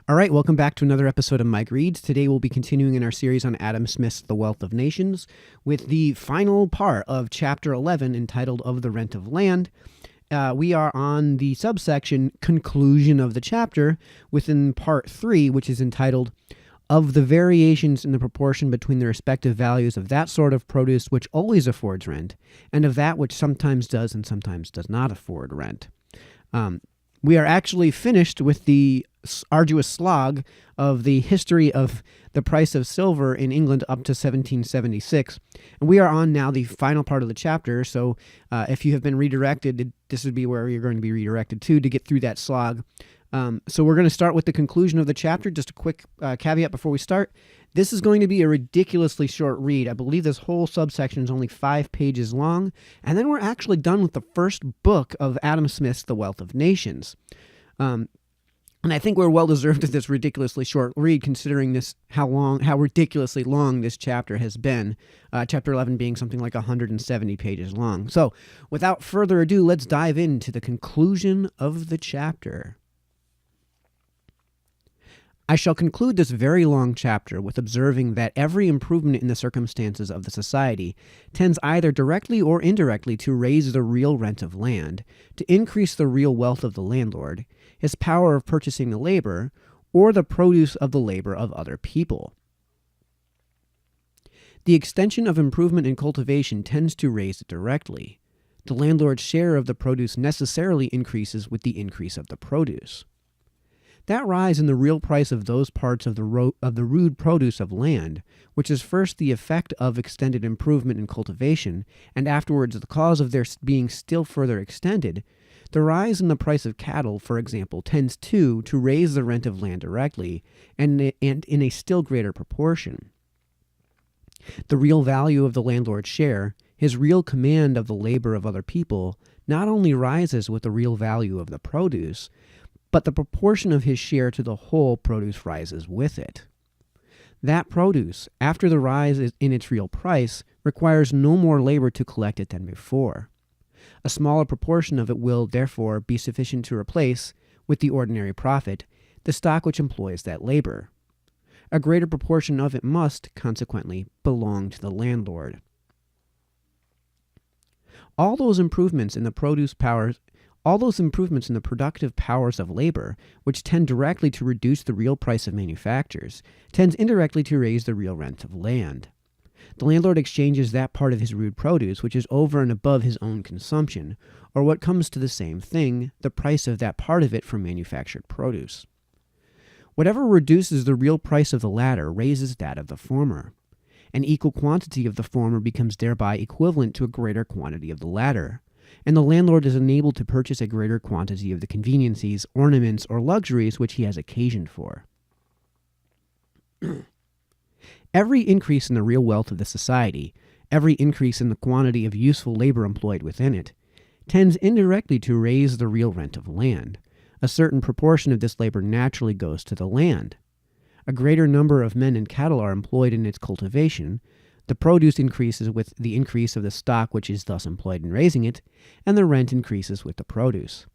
All right, welcome back to another episode of Mike Reads. Today we'll be continuing in our series on Adam Smith's The Wealth of Nations with the final part of Chapter 11 entitled Of the Rent of Land. We are on the subsection Conclusion of the Chapter within Part 3, which is entitled Of the Variations in the Proportion Between the Respective Values of That Sort of Produce Which Always Affords Rent, and of That Which Sometimes Does and Sometimes Does Not Afford Rent. We are actually finished with the arduous slog of the history of the price of silver in England up to 1776. And we are on now the final part of the chapter, so if you have been redirected, this would be where you're going to be redirected to get through that slog. So we're going to start with the conclusion of the chapter. Just a quick caveat before we start. This is going to be a ridiculously short read. I believe this whole subsection is only 5 pages long, and then we're actually done with the first book of Adam Smith's The Wealth of Nations. And I think we're well deserved of this ridiculously short read, considering how ridiculously long this chapter has been. Chapter 11 being something like 170 pages long. So, without further ado, let's dive into the conclusion of the chapter. I shall conclude this very long chapter with observing that every improvement in the circumstances of the society tends either directly or indirectly to raise the real rent of land, to increase the real wealth of the landlord, his power of purchasing the labor, or the produce of the labor of other people. The extension of improvement in cultivation tends to raise it directly. The landlord's share of the produce necessarily increases with the increase of the produce. That rise in the real price of those parts of the rude produce of land, which is first the effect of extended improvement in cultivation, and afterwards the cause of their being still further extended, the rise in the price of cattle, for example, tends to raise the rent of land directly, and in a still greater proportion. The real value of the landlord's share, his real command of the labor of other people, not only rises with the real value of the produce, but the proportion of his share to the whole produce rises with it. That produce, after the rise in its real price, requires no more labor to collect it than before. A smaller proportion of it will, therefore, be sufficient to replace, with the ordinary profit, the stock which employs that labor. A greater proportion of it must, consequently, belong to the landlord. All those improvements in the productive powers of labor, which tend directly to reduce the real price of manufactures, tends indirectly to raise the real rent of land. The landlord exchanges that part of his rude produce which is over and above his own consumption, or what comes to the same thing, the price of that part of it for manufactured produce. Whatever reduces the real price of the latter raises that of the former. An equal quantity of the former becomes thereby equivalent to a greater quantity of the latter, and the landlord is enabled to purchase a greater quantity of the conveniencies, ornaments, or luxuries which he has occasion for. Every increase in the real wealth of the society, every increase in the quantity of useful labor employed within it, tends indirectly to raise the real rent of land. A certain proportion of this labor naturally goes to the land. A greater number of men and cattle are employed in its cultivation. The produce increases with the increase of the stock which is thus employed in raising it, and the rent increases with the produce.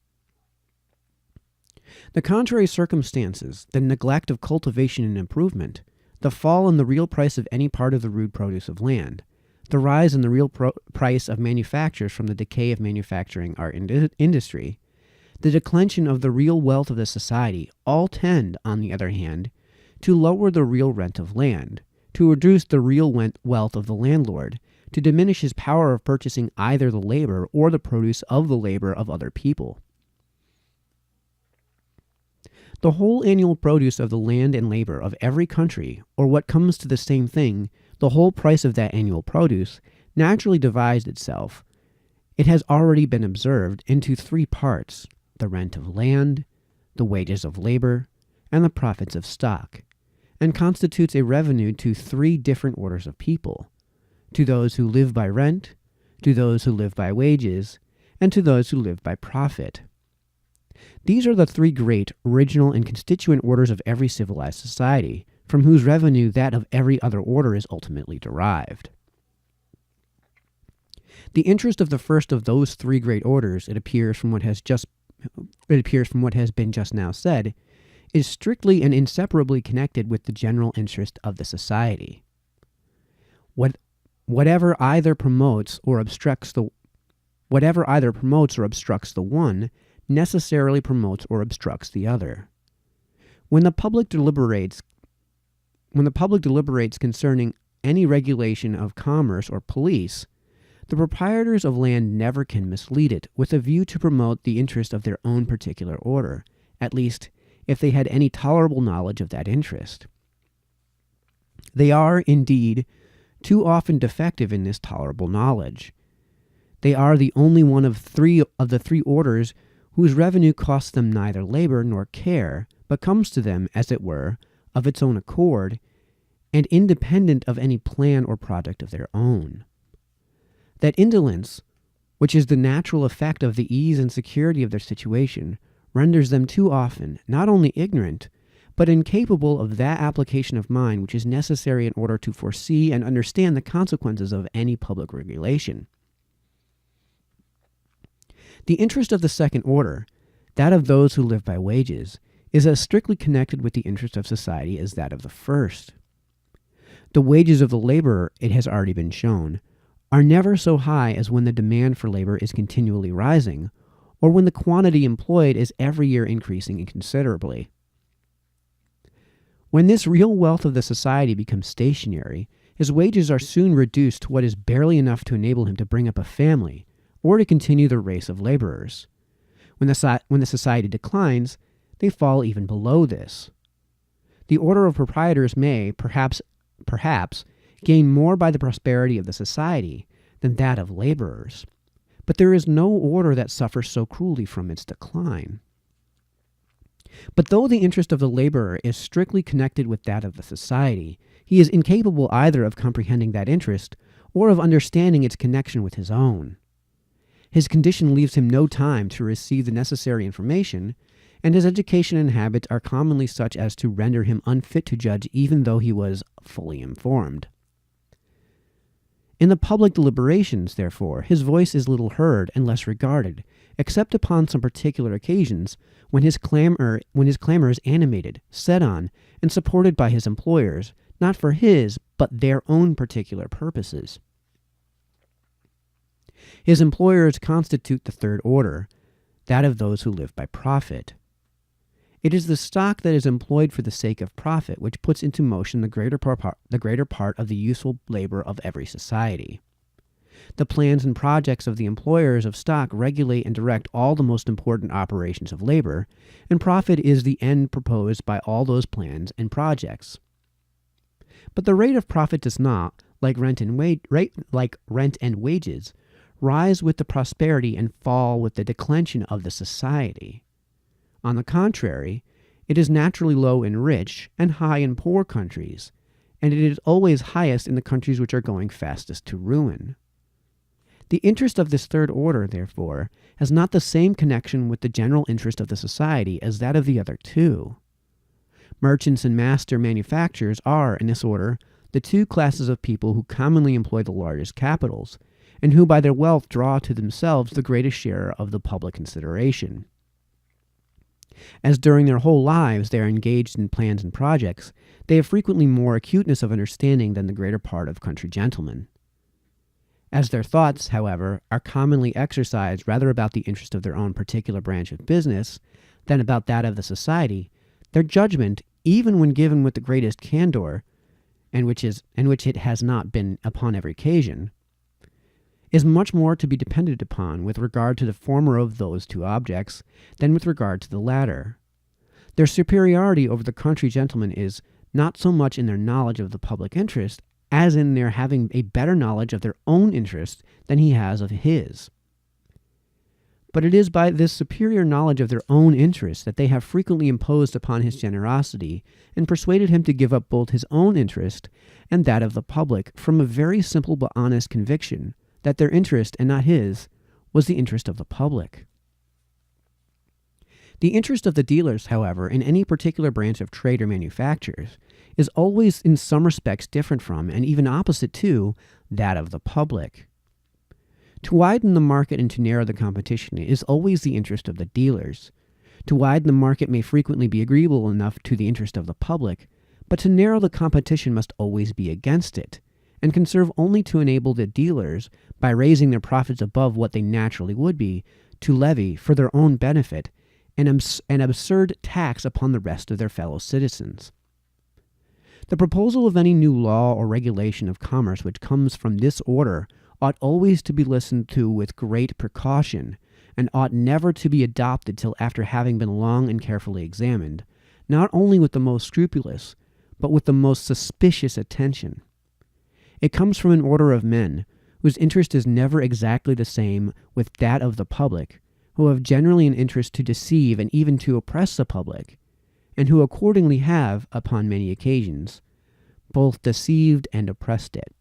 The contrary circumstances, the neglect of cultivation and improvement, the fall in the real price of any part of the rude produce of land, the rise in the real price of manufactures from the decay of manufacturing our industry, the declension of the real wealth of the society, all tend, on the other hand, to lower the real rent of land, to reduce the real wealth of the landlord, to diminish his power of purchasing either the labor or the produce of the labor of other people. The whole annual produce of the land and labor of every country, or what comes to the same thing, the whole price of that annual produce, naturally divides itself, it has already been observed, into 3 parts: the rent of land, the wages of labor, and the profits of stock, and constitutes a revenue to 3 different orders of people: to those who live by rent, to those who live by wages, and to those who live by profit. These are the 3 great, original, and constituent orders of every civilized society, from whose revenue that of every other order is ultimately derived. The interest of the first of those 3 great orders, it appears from what has been just now said, is strictly and inseparably connected with the general interest of the society. Whatever either promotes or obstructs the one necessarily promotes or obstructs the other. When the public deliberates concerning any regulation of commerce or police, the proprietors of land never can mislead it with a view to promote the interest of their own particular order, at least if they had any tolerable knowledge of that interest. They are, indeed, too often defective in this tolerable knowledge. They are the only one of the three orders whose revenue costs them neither labor nor care, but comes to them, as it were, of its own accord, and independent of any plan or project of their own. That indolence, which is the natural effect of the ease and security of their situation, renders them too often not only ignorant, but incapable of that application of mind which is necessary in order to foresee and understand the consequences of any public regulation. The interest of the second order, that of those who live by wages, is as strictly connected with the interest of society as that of the first. The wages of the laborer, it has already been shown, are never so high as when the demand for labor is continually rising, or when the quantity employed is every year increasing considerably. When this real wealth of the society becomes stationary, his wages are soon reduced to what is barely enough to enable him to bring up a family, or to continue the race of laborers. When the society declines, they fall even below this. The order of proprietors may, perhaps, gain more by the prosperity of the society than that of laborers, but there is no order that suffers so cruelly from its decline. But though the interest of the laborer is strictly connected with that of the society, he is incapable either of comprehending that interest or of understanding its connection with his own. His condition leaves him no time to receive the necessary information, and his education and habits are commonly such as to render him unfit to judge even though he was fully informed. In the public deliberations, therefore, his voice is little heard and less regarded, except upon some particular occasions when his clamor is animated, set on, and supported by his employers, not for his, but their own particular purposes. His employers constitute the third order, that of those who live by profit. It is the stock that is employed for the sake of profit which puts into motion the greater part of the useful labor of every society. The plans and projects of the employers of stock regulate and direct all the most important operations of labor, and profit is the end proposed by all those plans and projects. But the rate of profit does not, like rent and wages, rise with the prosperity and fall with the declension of the society. On the contrary, it is naturally low in rich and high in poor countries, and it is always highest in the countries which are going fastest to ruin. The interest of this third order, therefore, has not the same connection with the general interest of the society as that of the other two. Merchants and master manufacturers are, in this order, the two classes of people who commonly employ the largest capitals, and who by their wealth draw to themselves the greatest share of the public consideration. As during their whole lives they are engaged in plans and projects, they have frequently more acuteness of understanding than the greater part of country gentlemen. As their thoughts, however, are commonly exercised rather about the interest of their own particular branch of business than about that of the society, their judgment, even when given with the greatest candor, and which it has not been upon every occasion, is much more to be depended upon with regard to the former of those two objects than with regard to the latter. Their superiority over the country gentlemen is not so much in their knowledge of the public interest as in their having a better knowledge of their own interest than he has of his. But it is by this superior knowledge of their own interest that they have frequently imposed upon his generosity and persuaded him to give up both his own interest and that of the public from a very simple but honest conviction that their interest, and not his, was the interest of the public. The interest of the dealers, however, in any particular branch of trade or manufactures, is always in some respects different from, and even opposite to, that of the public. To widen the market and to narrow the competition is always the interest of the dealers. To widen the market may frequently be agreeable enough to the interest of the public, but to narrow the competition must always be against it, and can serve only to enable the dealers, by raising their profits above what they naturally would be, to levy, for their own benefit, an absurd tax upon the rest of their fellow citizens. The proposal of any new law or regulation of commerce which comes from this order ought always to be listened to with great precaution, and ought never to be adopted till after having been long and carefully examined, not only with the most scrupulous, but with the most suspicious attention. It comes from an order of men, whose interest is never exactly the same with that of the public, who have generally an interest to deceive and even to oppress the public, and who accordingly have, upon many occasions, both deceived and oppressed it.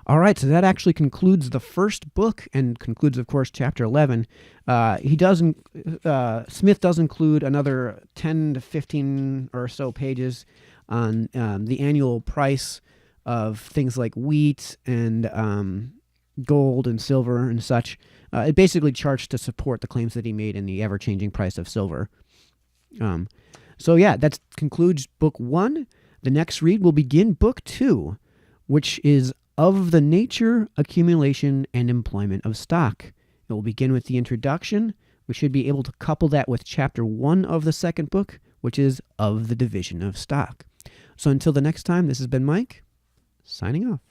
All right, so that actually concludes the first book and concludes, of course, chapter 11. Smith does include another 10 to 15 or so pages on the annual price of things like wheat and gold and silver and such. It basically charts to support the claims that he made in the ever-changing price of silver. So yeah, that concludes book 1. The next read will begin book 2, which is Of the Nature, Accumulation, and Employment of Stock. It will begin with the introduction. We should be able to couple that with chapter 1 of the second book, which is Of the Division of Stock. So until the next time, this has been Mike, signing off.